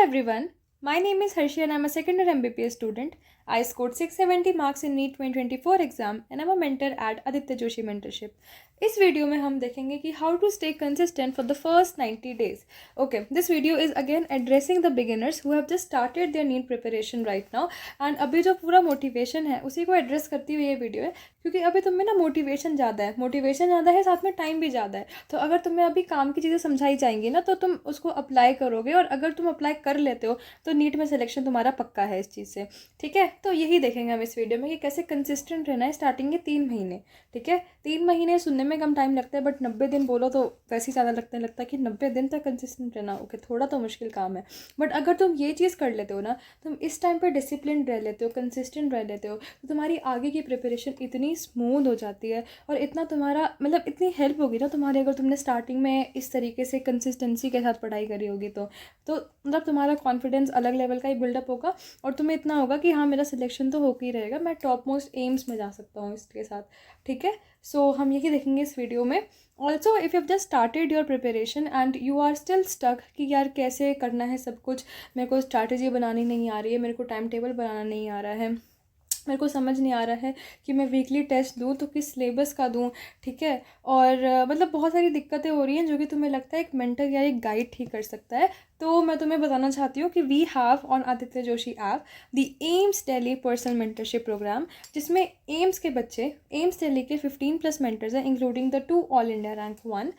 everyone, my name is Harshi and I'm a second year MBPS student. I scored 670 marks in NEET 2024 exam and I'm a mentor at Aditya Joshi Mentorship. इस video में हम देखेंगे कि how to stay consistent for the first 90 days. Okay, this video is again addressing the beginners who have just started their NEET preparation right now and अभी जो पूरा motivation है उसी को एड्रेस करती हुई ये वीडियो है, क्योंकि अभी तुम में ना मोटिवेशन ज़्यादा है, साथ में टाइम भी ज़्यादा है. तो अगर तुम्हें अभी काम की चीज़ें समझाई जाएंगी ना तो तुम उसको अप्लाई करोगे, और अगर तुम अप्लाई कर लेते हो तो नीट में सिलेक्शन तुम्हारा पक्का है इस चीज़ से. ठीक है, तो यही देखेंगे हम इस वीडियो में कि कैसे कंसिस्टेंट रहना है स्टार्टिंग के 3 महीने. ठीक है, 3 महीने सुनने में कम टाइम लगता है, बट 90 दिन बोलो तो वैसे ही ज़्यादा लगता है कि 90 दिन तक कंसिस्टेंट रहना ओके थोड़ा तो मुश्किल काम है. बट अगर तुम ये चीज़ कर लेते हो ना, तुम इस टाइम पर डिसिप्लिन रह लेते हो, कंसिस्टेंट रह लेते हो, तो तुम्हारी आगे की प्रिपरेशन इतनी स्मूथ हो जाती है और इतना तुम्हारा मतलब इतनी हेल्प होगी ना तुम्हारी, अगर तुमने स्टार्टिंग में इस तरीके से कंसिस्टेंसी के साथ पढ़ाई करी होगी तो मतलब तुम्हारा कॉन्फिडेंस अलग लेवल का ही बिल्डअप होगा और तुम्हें इतना होगा कि हाँ मेरा सिलेक्शन तो होकर ही रहेगा, मैं टॉप मोस्ट एम्स में जा सकता हूँ इसके साथ. ठीक है, सो हम यही देखेंगे इस वीडियो में. Also if you have just started your preparation and you are still stuck कि यार कैसे करना है सब कुछ, मेरे को स्ट्रैटेजी बनानी नहीं आ रही है, मेरे को टाइम टेबल बनाना नहीं आ रहा है, मेरे को समझ नहीं आ रहा है कि मैं वीकली टेस्ट दूँ तो किस सिलेबस का दूँ. ठीक है, और मतलब बहुत सारी दिक्कतें हो रही हैं जो कि तुम्हें लगता है एक मेंटर या एक गाइड ठीक कर सकता है. तो मैं तुम्हें बताना चाहती हूँ कि we have on Aditya Joshi app the AIIMS Delhi personal mentorship program, जिसमें एम्स के बच्चे, एम्स दिल्ली के 15+ मेंटर्स हैं including the 2 all India rank 1,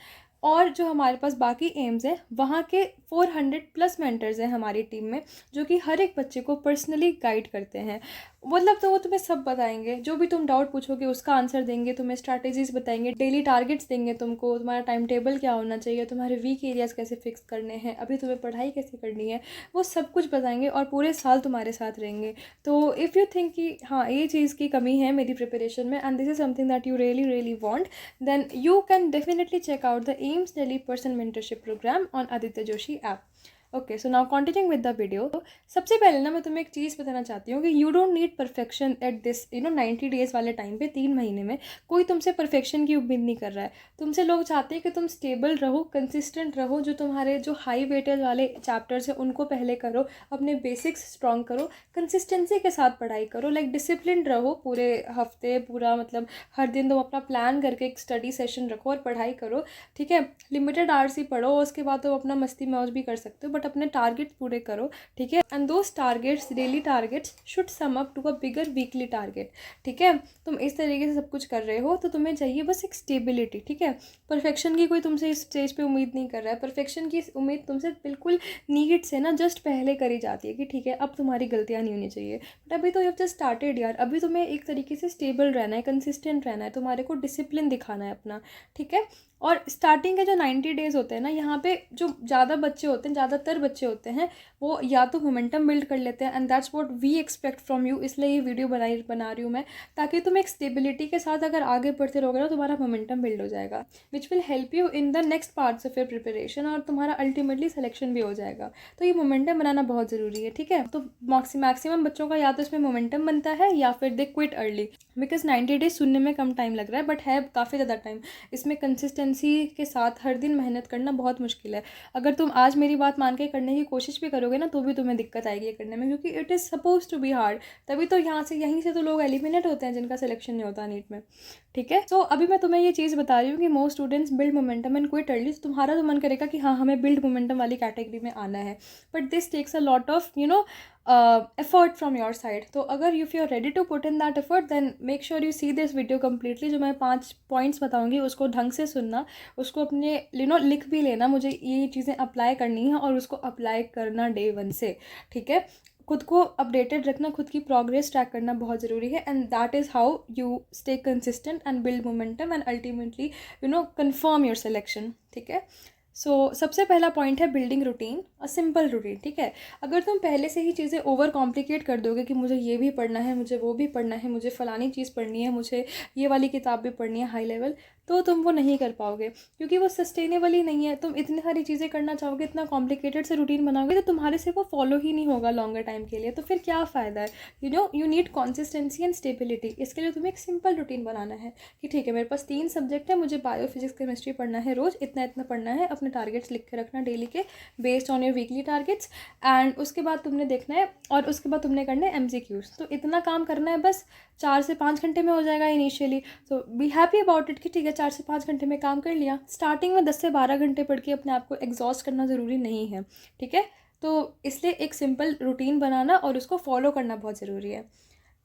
और जो हमारे पास बाकी एम्स हैं वहाँ के 400+ मेंटर्स हैं हमारी टीम में, जो कि हर एक बच्चे को पर्सनली गाइड करते हैं. मतलब तो वो तुम्हें सब बताएंगे, जो भी तुम डाउट पूछोगे उसका आंसर देंगे, तुम्हें स्ट्रैटेजीज बताएंगे, डेली टारगेट्स देंगे तुमको, तुम्हारा टाइम टेबल क्या होना चाहिए, तुम्हारे वीक एरियाज़ कैसे फिक्स करने हैं, अभी तुम्हें पढ़ाई कैसे करनी है, वो सब कुछ बताएंगे और पूरे साल तुम्हारे साथ रहेंगे. तो इफ़ यू थिंक कि हाँ ये चीज़ की कमी है मेरी प्रिपरेशन में and this is something that you really want, then you can definitely check out the AIMS Delhi Person Mentorship Program on Aditya Joshi app. Okay, so now continuing with the video. सबसे पहले ना मैं तुम्हें एक चीज़ बताना चाहती हूँ कि you don't need perfection at this 90 days वाले टाइम पे. 3 महीने में कोई तुमसे परफेक्शन की उम्मीद नहीं कर रहा है. तुमसे लोग चाहते हैं कि तुम स्टेबल रहो, कंसिस्टेंट रहो, जो तुम्हारे जो हाई वेटेज वाले चैप्टर्स हैं उनको पहले करो, अपने बेसिक्स स्ट्रॉन्ग करो, कंसिस्टेंसी के साथ पढ़ाई करो, लाइक डिसिप्लिन रहो पूरे हफ्ते, पूरा मतलब हर दिन तुम अपना प्लान करके एक स्टडी सेशन रखो और पढ़ाई करो. ठीक है, लिमिटेड आवर्स ही पढ़ो, उसके बाद तुम अपना मस्ती मौज भी कर सकते हो, बट अपने टारगेट्स पूरे करो. ठीक है, and those targets, daily targets should sum up to a bigger weekly target. ठीक है, तुम इस तरीके से सब कुछ कर रहे हो तो तुम्हें चाहिए बस एक स्टेबिलिटी. ठीक है, परफेक्शन की कोई तुमसे इस स्टेज पे उम्मीद नहीं कर रहा है. परफेक्शन की उम्मीद तुमसे बिल्कुल नीड से ना जस्ट पहले करी जाती है कि ठीक है अब तुम्हारी गलतियाँ नहीं होनी चाहिए. बट अभी तो यू हैव जस्ट स्टार्टेड यार, अभी तुम्हें एक तरीके से स्टेबल रहना है, कंसिस्टेंट रहना है, तुम्हारे को डिसिप्लिन दिखाना है अपना. ठीक है, और स्टार्टिंग के जो 90 डेज़ होते हैं ना, यहाँ पे जो ज़्यादा बच्चे होते हैं, ज़्यादातर बच्चे होते हैं वो या तो मोमेंटम बिल्ड कर लेते हैं and that's what we expect from you. इसलिए ये वीडियो बना रही हूँ मैं, ताकि तुम एक स्टेबिलिटी के साथ अगर आगे बढ़ते रहोगे ना तुम्हारा मोमेंटम बिल्ड हो जाएगा, विच will help you in the next parts of your preparation, और तुम्हारा अल्टीमेटली सिलेक्शन भी हो जाएगा. तो ये मोमेंटम बनाना बहुत ज़रूरी है. ठीक है, तो मैक्सिमम बच्चों का या तो इसमें मोमेंटम बनता है या फिर दे क्विट अर्ली, बिकॉज 90 डेज सुनने में कम टाइम लग रहा है बट है काफ़ी ज़्यादा टाइम. इसमें कंसिस्टेंसी के साथ हर दिन मेहनत करना बहुत मुश्किल है. अगर तुम आज मेरी बात मान के करने की कोशिश भी करोगे ना तो भी तुम्हें दिक्कत आएगी ये करने में, क्योंकि it is suppose to be hard. तभी तो यहीं से तो लोग एलिमिनेट होते हैं जिनका सिलेक्शन नहीं होता नीट में. ठीक है, तो अभी मैं तुम्हें ये चीज़ बता रही हूँ कि most students build momentum and quit early. तुम्हारा तो मन करेगा कि हाँ हमें बिल्ड मोमेंटम वाली कैटेगरी में आना है, but this takes a lot of effort from your side. तो अगर if you are ready to put in that effort then make sure you see this video completely. जो मैं 5 पॉइंट्स बताऊंगी उसको ढंग से सुनना, उसको अपने लिख भी लेना, मुझे ये चीज़ें अप्लाई करनी है और उसको अप्लाई करना डे 1 से. ठीक है, खुद को अपडेटेड रखना, खुद की प्रोग्रेस ट्रैक करना बहुत ज़रूरी है, and that is how you stay consistent and build momentum and ultimately confirm your selection. ठीक है, सबसे पहला पॉइंट है बिल्डिंग रूटीन, अ सिंपल रूटीन. ठीक है, अगर तुम पहले से ही चीज़ें ओवर कॉम्प्लिकेट कर दोगे कि मुझे ये भी पढ़ना है, मुझे वो भी पढ़ना है, मुझे फ़लानी चीज़ पढ़नी है, मुझे ये वाली किताब भी पढ़नी है हाई लेवल, तो तुम वो नहीं कर पाओगे, क्योंकि वो सस्टेनेबल ही नहीं है. तुम इतनी सारी चीज़ें करना चाहोगे, इतना कॉम्प्लिकेटेड से रूटीन बनाओगे तो तुम्हारे से वो फॉलो ही नहीं होगा लॉन्गर टाइम के लिए, तो फिर क्या फ़ायदा है. You need consistency and stability. इसके लिए तुम्हें एक सिंपल रूटीन बनाना है कि ठीक है मेरे पास 3 सब्जेक्ट है, मुझे बायो फिजिक्स केमिस्ट्री पढ़ना है, रोज़ इतना इतना पढ़ना है, अपने अपने टारगेट्स लिख के रखना डेली के based on your weekly targets. And उसके बाद तुमने देखना है और उसके बाद तुमने करना है MCQs। तो इतना काम करना है बस, 4 से 5 घंटे में हो जाएगा इनिशियली। तो बी हैप्पी अबाउट इट कि ठीक है 4 से 5 घंटे में काम कर लिया। स्टार्टिंग में 10 से 12 घंटे पढ़ के अपने आप को एग्जॉस्ट करना ज़रूरी नहीं है, ठीक है। तो इसलिए एक सिंपल रूटीन बनाना और उसको फॉलो करना बहुत ज़रूरी है,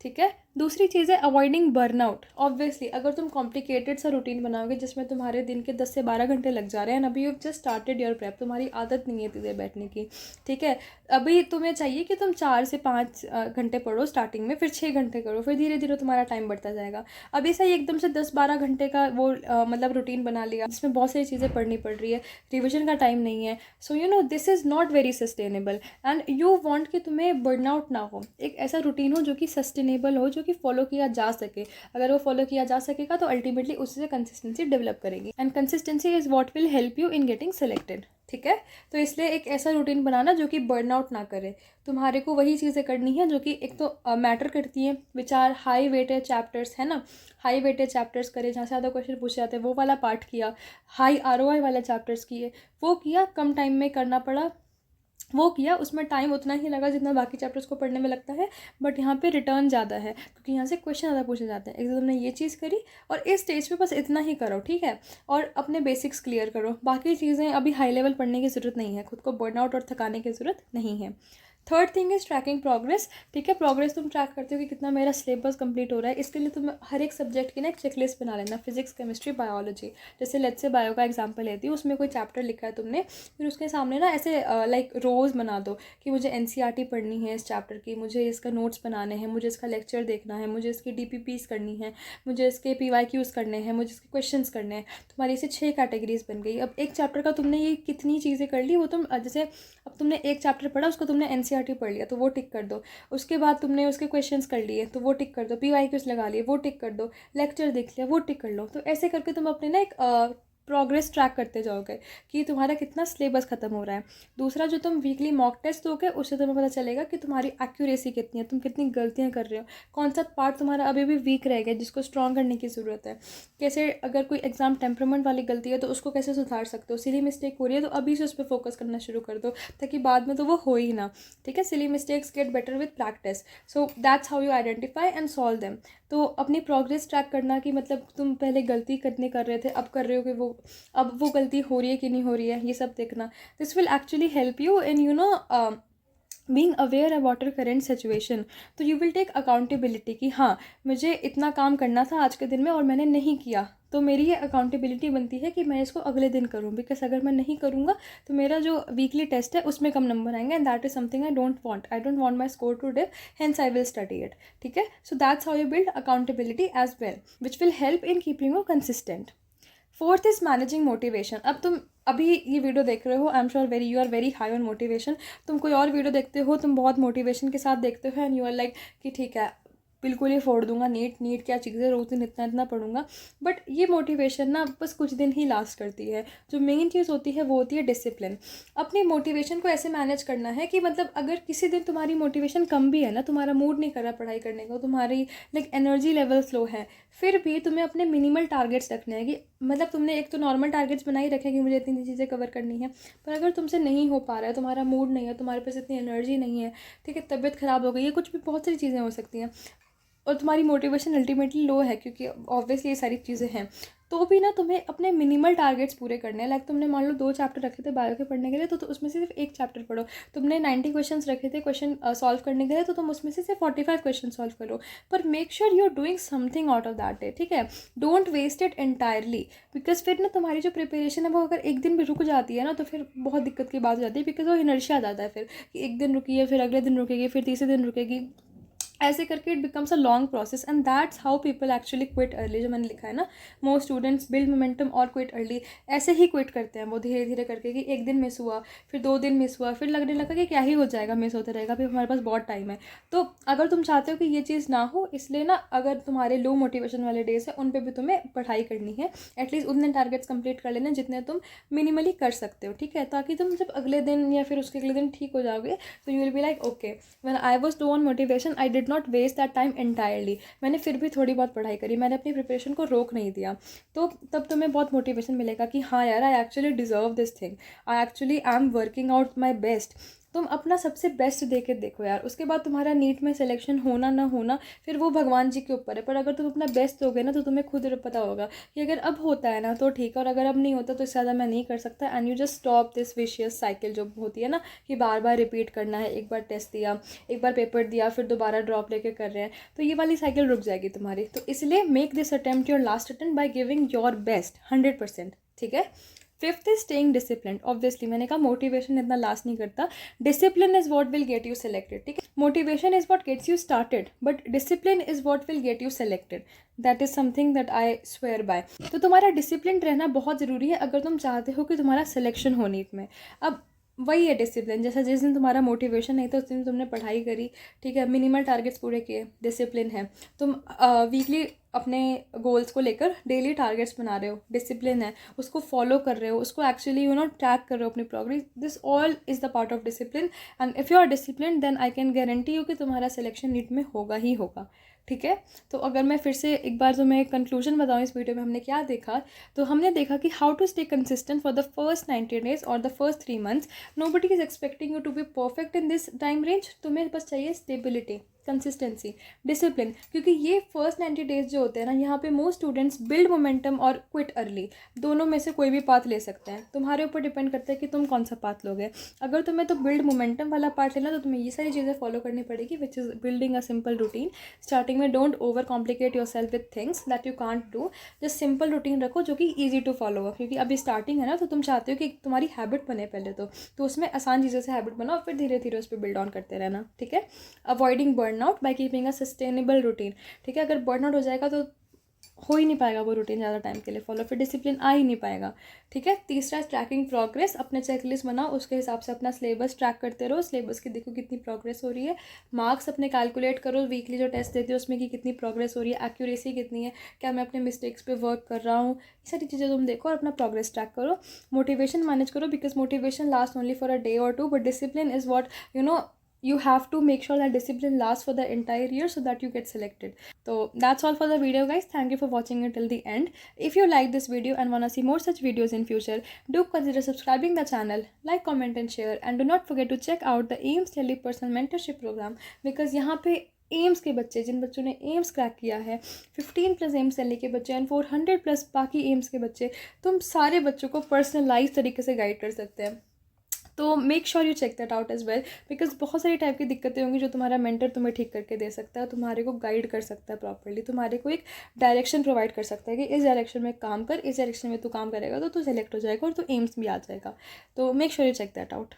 ठीक है। दूसरी चीज़ है अवॉइडिंग बर्नआउट। ऑब्वियसली अगर तुम कॉम्प्लिकेटेड सा रूटीन बनाओगे जिसमें तुम्हारे दिन के 10 से 12 घंटे लग जा रहे हैं, अभी you just started your prep, तुम्हारी आदत नहीं है इतनी देर बैठने की, ठीक है। अभी तुम्हें चाहिए कि तुम 4 से 5 घंटे पढ़ो स्टार्टिंग में, फिर 6 घंटे करो, फिर धीरे धीरे तुम्हारा टाइम बढ़ता जाएगा। अभी से ही एकदम से 10-12 घंटे का वो मतलब रूटीन बना लिया जिसमें बहुत सारी चीज़ें पढ़नी पड़ रही है, रिविजन का टाइम नहीं है। So you know this is not very sustainable and you want कि तुम्हें बर्नआउट ना हो। एक ऐसा रूटीन हो जो कि सस्टेनेबल हो, जो कि फॉलो किया जा सके। अगर वो फॉलो किया जा सकेगा तो अल्टीमेटली उससे कंसिस्टेंसी डेवलप करेगी and consistency is what will help you in getting selected, ठीक है। तो इसलिए एक ऐसा रूटीन बनाना जो कि बर्नआउट ना करे। तुम्हारे को वही चीज़ें करनी है जो कि एक तो मैटर करती हैं, which are high weighted chapters, है ना। हाई वेटेड चैप्टर्स करे जहाँ से ज़्यादा क्वेश्चन पूछे जाते हैं, वो वाला पार्ट किया। हाई ROI वाला चैप्टर्स किए, वो किया। कम टाइम में करना पड़ा, वो किया। उसमें टाइम उतना ही लगा जितना बाकी चैप्टर्स को पढ़ने में लगता है, बट यहाँ पे रिटर्न ज़्यादा है क्योंकि यहाँ से क्वेश्चन ज़्यादा पूछे जाते हैं। एकदम तुमने ये चीज़ करी और इस स्टेज पे बस इतना ही करो, ठीक है। और अपने बेसिक्स क्लियर करो, बाकी चीज़ें अभी हाई लेवल पढ़ने की ज़रूरत नहीं है, खुद को बर्नआउट और थकाने की ज़रूरत नहीं है। Third thing is tracking progress, ठीक है। प्रोग्रेस तुम ट्रैक करते हो कि कितना मेरा सिलेबस कंप्लीट हो रहा है। इसके लिए तुम हर एक सब्जेक्ट की ना एक चेकलिस्ट बना लेना, फिजिक्स, केमिस्ट्री, बायोलॉजी। जैसे लेट्स से बायो का एग्जांपल लेती हूँ, उसमें कोई चैप्टर लिखा है तुमने, फिर उसके सामने ना ऐसे लाइक रोज़ बना दो कि मुझे NCERT पढ़नी है इस चैप्टर की, मुझे इसका नोट्स बनाने हैं, मुझे इसका लेक्चर देखना है, मुझे इसकी DPPs करनी है, मुझे इसके PYQs करने हैं, मुझे इसके क्वेश्चंस करने हैं। तुम्हारी इसे 6 कैटेगरीज बन गई। अब एक चैप्टर का तुमने ये कितनी चीज़ें कर ली, वो तुम जैसे अब तुमने एक चैप्टर पढ़ा, उसको तुमने NCERT पढ़ लिया तो वो टिक कर दो। उसके बाद तुमने उसके क्वेश्चंस कर लिए तो वो टिक कर दो, PYQs लगा लिए वो टिक कर दो, लेक्चर देख लिया वो टिक कर लो। तो ऐसे करके तुम अपने ना एक प्रोग्रेस ट्रैक करते जाओगे कि तुम्हारा कितना सिलेबस खत्म हो रहा है। दूसरा, जो तुम वीकली मॉक टेस्ट दोगे उससे तुम्हें पता चलेगा कि तुम्हारी एक्यूरेसी कितनी है, तुम कितनी गलतियां कर रहे हो, कौन सा पार्ट तुम्हारा अभी भी वीक रह गया जिसको स्ट्रॉन्ग करने की ज़रूरत है। कैसे अगर कोई एग्जाम टेम्परामेंट वाली गलती है तो उसको कैसे सुधार सकते हो। सिली मिस्टेक हो रही है तो अभी से उस पर फोकस करना शुरू कर दो ताकि बाद में तो वो हो ही ना, ठीक है। Silly mistakes get better with practice, so that's how you identify and solve them. तो अपनी प्रोग्रेस ट्रैक करना कि मतलब तुम पहले गलती करने कर रहे थे, अब कर रहे हो कि वो अब वो गलती हो रही है कि नहीं हो रही है, ये सब देखना। This will actually help you in you know being aware about your current situation. तो यू विल टेक अकाउंटेबिलिटी कि हाँ मुझे इतना काम करना था आज के दिन में और मैंने नहीं किया, तो मेरी ये अकाउंटेबिलिटी बनती है कि मैं इसको अगले दिन करूँ, बिकॉज अगर मैं नहीं करूँगा तो मेरा जो वीकली टेस्ट है उसमें कम नंबर आएंगे and that is something I don't want my score to dip, hence I will study it, ठीक है। So that's how you build accountability as well which will help in keeping you consistent. Fourth is managing motivation. अब तुम अभी ये video देख रहे हो, I am sure very you are very high on motivation. तुम कोई और वीडियो देखते हो, तुम बहुत मोटिवेशन के साथ देखते हो एंड यू आर लाइक कि ठीक है बिल्कुल ही फोड़ दूंगा, नीट क्या चीज़ें, रोज़ दिन इतना इतना पढ़ूंगा। बट ये मोटिवेशन ना बस कुछ दिन ही लास्ट करती है। जो मेन चीज़ होती है वो होती है डिसिप्लिन। अपनी मोटिवेशन को ऐसे मैनेज करना है कि मतलब अगर किसी दिन तुम्हारी मोटिवेशन कम भी है ना, तुम्हारा मूड नहीं कर रहा पढ़ाई करने का, तुम्हारी लाइक एनर्जी लेवल स्लो है, फिर भी तुम्हें अपने मिनिमल टारगेट्स रखने हैं कि मतलब तुमने एक तो नॉर्मल टारगेट्स बनाई रखे कि मुझे इतनी चीज़ें कवर करनी है, पर अगर तुमसे नहीं हो पा रहा है, तुम्हारा मूड नहीं है, तुम्हारे पास इतनी एनर्जी नहीं है, ठीक है, तबीयत ख़राब हो गई है, कुछ भी बहुत सारी चीज़ें हो सकती हैं और तुम्हारी मोटिवेशन अल्टीमेटली लो है क्योंकि ऑब्वियसली ये सारी चीज़ें हैं, तो भी ना तुम्हें अपने मिनिमल टारगेट्स पूरे करने हैं। लाइक तुमने मान लो 2 चैप्टर रखे थे बायो के पढ़ने के लिए, तो उसमें से सिर्फ 1 चैप्टर पढ़ो। तुमने 90 क्वेश्चंस रखे थे क्वेश्चन सॉल्व करने के लिए, तो तुम उसमें से सिर्फ 45 क्वेश्चन सॉल्व करो, पर make sure you are doing something out of that day, ठीक है। Don't waste it entirely, because फिर ना तुम्हारी जो प्रिपरेशन है वो अगर एक दिन भी रुक जाती है ना तो फिर बहुत दिक्कत की बात हो जाती है, बिकॉज वो इनर्शिया आ जाता है फिर कि एक दिन रुकी है, फिर अगले दिन रुकेगी, फिर तीसरे दिन रुकेगी, ऐसे करके it becomes a long process and that's how people actually quit early. जो मैंने लिखा है ना, मोस्ट स्टूडेंट्स बिल्ड मोमेंटम और क्विट अर्ली, ऐसे ही क्विट करते हैं वो धीरे धीरे करके कि एक दिन मिस हुआ, फिर 2 दिन मिस हुआ, फिर लगने लगा कि क्या ही हो जाएगा, मिस होते रहेगा, फिर हमारे पास बहुत टाइम है। तो अगर तुम चाहते हो कि ये चीज़ ना हो, इसलिए ना अगर तुम्हारे लो मोटिवेशन वाले डेज है उन पर भी तुम्हें पढ़ाई करनी है, एटलीस्ट उतने टारगेट्स कंप्लीट कर लेना जितने तुम मिनिमली कर सकते हो, ठीक है, ताकि तुम जब अगले दिन या फिर उसके अगले दिन ठीक हो जाओगे तो you will be like okay when I was low on motivation I did not waste that time entirely. मैंने फिर भी थोड़ी बहुत पढ़ाई करी, मैंने अपनी प्रिपरेशन को रोक नहीं दिया। तो तब तुम्हें बहुत मोटिवेशन मिलेगा कि हाँ यार, I actually deserve this thing, I actually I am working out my best. तुम अपना सबसे बेस्ट दे के देखो यार, उसके बाद तुम्हारा नीट में सिलेक्शन होना ना होना फिर वो भगवान जी के ऊपर है। पर अगर तुम अपना बेस्ट दोगे ना तो तुम्हें खुद पता होगा कि अगर अब होता है ना तो ठीक है, और अगर अब नहीं होता तो इससे ज़्यादा मैं नहीं कर सकता। And you just stop this vicious cycle जो होती है ना, कि बार बार रिपीट करना है, एक बार टेस्ट दिया, एक बार पेपर दिया, फिर दोबारा ड्रॉप लेके कर रहे हैं, तो ये वाली साइकिल रुक जाएगी तुम्हारी। तो इसलिए make this attempt your last attempt by giving your best 100%। ठीक है। Fifth is staying discipline. Obviously मैंने कहा मोटिवेशन इतना लास्ट नहीं करता, discipline is what will get you selected. ठीक है, motivation is what gets you started, but discipline is what will get you selected. That is something that I swear by. तो तुम्हारा discipline रहना बहुत ज़रूरी है अगर तुम चाहते हो कि तुम्हारा सिलेक्शन हो नीट में। अब वही है डिसिप्लिन, जैसा जिस दिन तुम्हारा मोटिवेशन नहीं था उस दिन तुमने पढ़ाई करी, ठीक है, मिनिमल टारगेट्स पूरे किए, डिसिप्लिन है। तुम वीकली अपने गोल्स को लेकर डेली टारगेट्स बना रहे हो, डिसिप्लिन है, उसको फॉलो कर रहे हो, उसको एक्चुअली ट्रैक कर रहे हो अपनी progress, this all is the part of discipline. And if you are discipline then I can guarantee you कि तुम्हारा सिलेक्शन नीट में होगा ही होगा। ठीक है। तो अगर मैं फिर से एक बार तुम्हें कंक्लूजन बताऊँ इस वीडियो में हमने क्या देखा, तो हमने देखा कि how to stay consistent for the first 90 days और the first 3 months. Nobody is expecting you to be perfect in this time range. तुम्हें बस चाहिए स्टेबिलिटी, कंसिस्टेंसी, डिसिप्लिन, क्योंकि ये फर्स्ट 90 डेज जो होते हैं ना, यहाँ पे मोस्ट स्टूडेंट्स बिल्ड मोमेंटम और क्विट अर्ली, दोनों में से कोई भी पाथ ले सकते हैं। तुम्हारे ऊपर डिपेंड करता है कि तुम कौन सा पाथ लोगे। अगर तुम्हें तो बिल्ड मोमेंटम वाला पार्ट लेना तो तुम्हें ये सारी चीज़ें फॉलो करनी पड़ेगी, which is building a simple routine. Starting में don't overcomplicate yourself with things that you can't do, just simple routine रखो जो कि ईजी टू फॉलो हो, क्योंकि अभी स्टार्टिंग है ना, तो तुम चाहते हो कि तुम्हारी हैबिट बने पहले तो उसमें आसान चीज़ों से हैबिट बनाओ, फिर धीरे धीरे उस पर बिल्ड ऑन करते रहना। ठीक है। Avoiding burnout by keeping a sustainable routine. ठीक है, अगर बर्नआउट हो जाएगा तो हो ही नहीं पाएगा वो रूटीन ज़्यादा टाइम के लिए फॉलो, फिर डिसिप्लिन आ ही नहीं पाएगा। ठीक है। तीसरा ट्रैकिंग प्रोग्रेस, अपने चेकलिस्ट बनाओ, उसके हिसाब से अपना सिलेबस ट्रैक करते रहो, सिलेबस की देखो कितनी प्रोग्रेस हो रही है। मार्क्स अपने कैलकुलेट करो, वीकली जो टेस्ट देते हो उसमें कि कितनी प्रोग्रेस हो रही है, एक्यूरेसी कितनी है, क्या मैं अपने मिस्टेक्स पे वर्क कर रहा हूँ, ये सारी चीज़ें तुम देखो और अपना प्रोग्रेस ट्रैक करो। मोटिवेशन मैनेज करो, because motivation last only for a day और two, but discipline is what you have to make sure that discipline lasts for the entire year so that you get selected. So that's all for the video guys. Thank you for watching it till the end. If you like this video and want to see more such videos in future, do consider subscribing the channel, like, comment and share, and do not forget to check out the AIMS Delhi Personal Mentorship Program, because यहाँ पे AIIMS के बच्चे, जिन बच्चों ने AIIMS crack किया है, 15+ AIIMS Delhi के बच्चे एंड 400+ बाकी एम्स के बच्चे, तुम सारे बच्चों को पर्सनलाइज तरीके से गाइड कर सकते हैं। तो make sure you check that out as well, because बहुत सारी टाइप की दिक्कतें होंगी जो तुम्हारा मेंटर तुम्हें ठीक करके दे सकता है, तुम्हारे को गाइड कर सकता है प्रॉपर्ली, तुम्हारे को एक डायरेक्शन प्रोवाइड कर सकता है कि इस डायरेक्शन में काम कर, इस डायरेक्शन में तू काम करेगा तो तू सेलेक्ट हो जाएगा और तू एम्स भी आ जाएगा। तो make sure you check that out.